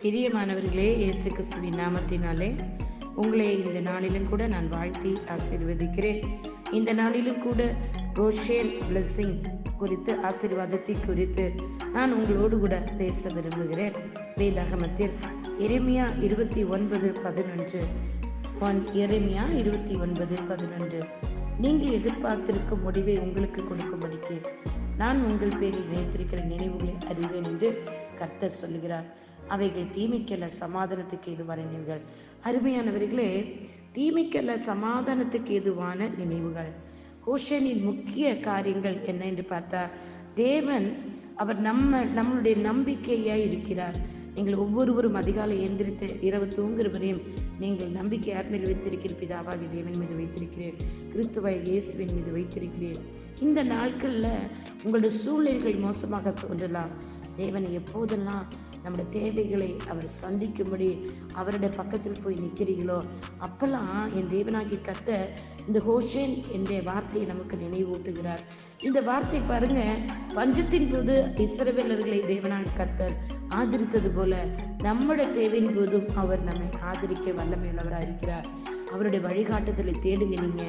பிரியமானவர்களே, இயேசு கிறிஸ்துவின் நாமத்தினாலே உங்களை இந்த நாளிலும் கூட நான் வாழ்த்தி ஆசீர்வதிக்கிறேன். இந்த நாளிலும் கூட ரோஷேல் பிளெஸிங் குறித்து, ஆசீர்வாதத்தை குறித்து நான் உங்களோடு கூட பேச விரும்புகிறேன். வேதாகமத்தில் எரேமியா 29:11 எரேமியா 29:11 நீங்கள் எதிர்பார்த்திருக்கும் முடிவை உங்களுக்கு கொடுக்கும்படிக்கு நான் உங்கள் பேரில் வைத்திருக்கிற நினைவுகளை அறிவேன் என்று கர்த்தர் சொல்லுகிறார். அவைகள் தீமைக்கல்ல, சமாதானத்துக்கு ஏதுவான நினைவுகள். அருமையானவர்களே, தீமைக்கல்ல, சமாதானத்துக்கு ஏதுவான நினைவுகள். கோஷேனின் முக்கிய காரியங்கள் என்ன என்று பார்த்தா, தேவன் அவர் நம்மளுடைய நம்பிக்கையாய் இருக்கிறார். நீங்கள் ஒவ்வொருவரும் அதிகாலை எந்திரித்து இரவு தூங்குறவரையும் நீங்கள் நம்பிக்கை யார் மேல் வைத்திருக்கிறீர்? பிதாவாகிய தேவன் மீது வைத்திருக்கிறேன், கிறிஸ்துவாய் இயேசுவின் மீது வைத்திருக்கிறேன். இந்த நாட்கள்ல உங்களுடைய சூழ்நிலைகள் மோசமாக தோன்றலாம். தேவனை எப்போதெல்லாம் நம்முடைய தேவைகளை அவர் சந்திக்கும்படி அவருடைய பக்கத்தில் போய் நிற்கிறீர்களோ, அப்பெல்லாம் என் தேவனாகி கர்த்தர் இந்த ஹோஷேன் என்ற வார்த்தையை நமக்கு நினைவூட்டுகிறார். இந்த வார்த்தை பாருங்க, பஞ்சத்தின் போது இஸ்ரவேலர்களை தேவனாகி கர்த்தர் ஆதரித்தது போல நம்முடைய தேவையின் போதும் அவர் நம்மை ஆதரிக்க வல்லமையுள்ளவராக இருக்கிறார். அவருடைய வழிகாட்டுதலை தேடுங்க. நீங்க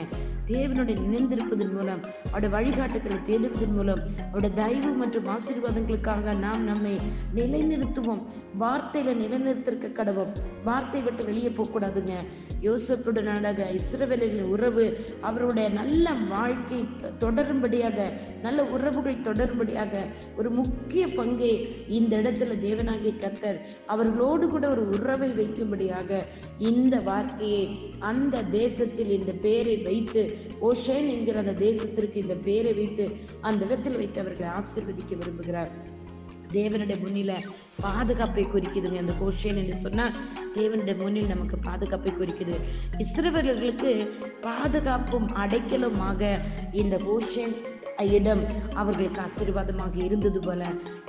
தேவனுடைய நினைந்திருப்பதன் மூலம், அவருடைய வழிகாட்டுதலை தேடுவதன் மூலம், அவருடைய தயவு மற்றும் ஆசீர்வாதங்களுக்காக நாம் நம்மை நிலைநிறுத்துவோம். வார்த்தையில நிலைநிறுத்திருக்க கடவோம். வார்த்தை விட்டு வெளியே போகக்கூடாதுங்க. யோசேப்புடனாக இஸ்ரவேலர்களின் உறவு, அவருடைய நல்ல வாழ்க்கை தொடரும்படியாக, நல்ல உறவுகள் தொடரும்படியாக ஒரு முக்கிய பங்கை இந்த இடத்துல தேவனாகிய கர்த்தர் அவர்களோடு கூட ஒரு உறவை வைக்கும்படியாக இந்த வார்த்தையை அந்த தேசத்தில் இந்த பெயரை வைத்து, ஓஷேன் என்கிற அந்த தேசத்திற்கு இந்த பெயரை வைத்து அந்த இடத்தில் வைத்து அவர்களை ஆசீர்வதிக்க விரும்புகிறார். தேவனுடைய முன்னில பாதுகாப்பை குறிக்குதுங்க. அந்த கோஷேன் என்று சொன்னா தேவனுடைய முன்னில் நமக்கு பாதுகாப்பை குறிக்குது. இஸ்ரவேலர்களுக்கு பாதுகாப்பும் அடைக்கலுமாக இந்த கோஷேன் இடம் அவர்களுக்கு ஆசீர்வாதமாக இருந்தது போல,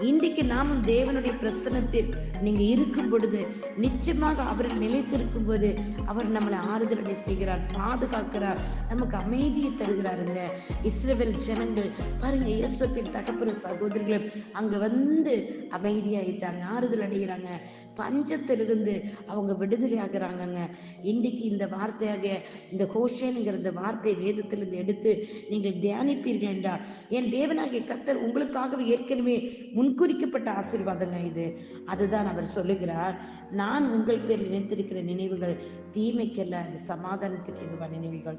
இன்றைக்கு நாமும் தேவனுடைய பிரசன்னத்தில் நீங்க இருக்கும் பொழுது, நிச்சயமாக அவர்கள் நிலைத்திருக்கும் போது அவர் நம்மளை ஆறுதலை செய்கிறார், பாதுகாக்கிறார், நமக்கு அமைதியை தருகிறாருங்க. இஸ்ரவேல் ஜனங்கள் பாருங்க, யோசேப்பின் தகப்பன் சகோதரர்கள் அங்க வந்து அமைதியாயிட்டாங்க, ஆறுதல் அடைகிறாங்க, பஞ்சத்திலிருந்து அவங்க விடுதலை ஆகிறாங்க. இன்றைக்கு இந்த வார்த்தையாக இந்த கோஷேன்ங்கிற இந்த வார்த்தை வேதத்திலிருந்து எடுத்து நீங்கள் தியானிப்பீர்கள் என்றால், என் தேவனாகிய கர்த்தர் உங்களுக்காகவே ஏற்கனவே முன்குறிக்கப்பட்ட ஆசீர்வாதங்க இது. அதுதான் அவர் சொல்லுகிறார், நான் உங்கள் பேரில் நினைத்திருக்கிற நினைவுகள் தீமைக்கல்ல, அது சமாதானத்துக்கு இதுவான நினைவுகள்.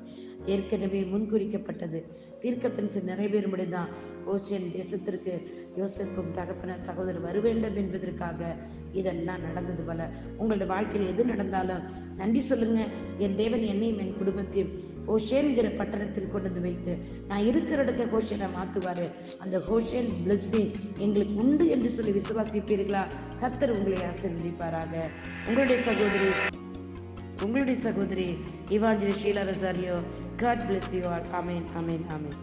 ஏற்கனவே முன்குறிக்கப்பட்டது, தீர்க்கதரிசி நிறைவேறும்படிதான் கோஷேன் தேசத்திற்கு யோசேப்பும் தகப்பன சகோதரர் வர வேண்டும் என்பதற்காக இதெல்லாம் நடந்தது போல. உங்களுடைய வாழ்க்கையில் எது நடந்தாலும் நன்றி சொல்லுங்க. என் தேவன் என்னையும் என் குடும்பத்தையும் கோஷேன்கிற பட்டணத்தில் கொண்டு வந்து வைத்து நான் இருக்கிற இடத்தை கோஷேனை மாத்துவாரு. அந்த கோஷேன் பிளெஸிங் எங்களுக்கு உண்டு என்று சொல்லி விசுவாசிப்பீர்களா? கர்த்தர் உங்களை ஆசீர்வதிப்பாராக. உங்களுடைய சகோதரி evangelist Sheela Rosario. God bless you all. Amen. Amen. Amen.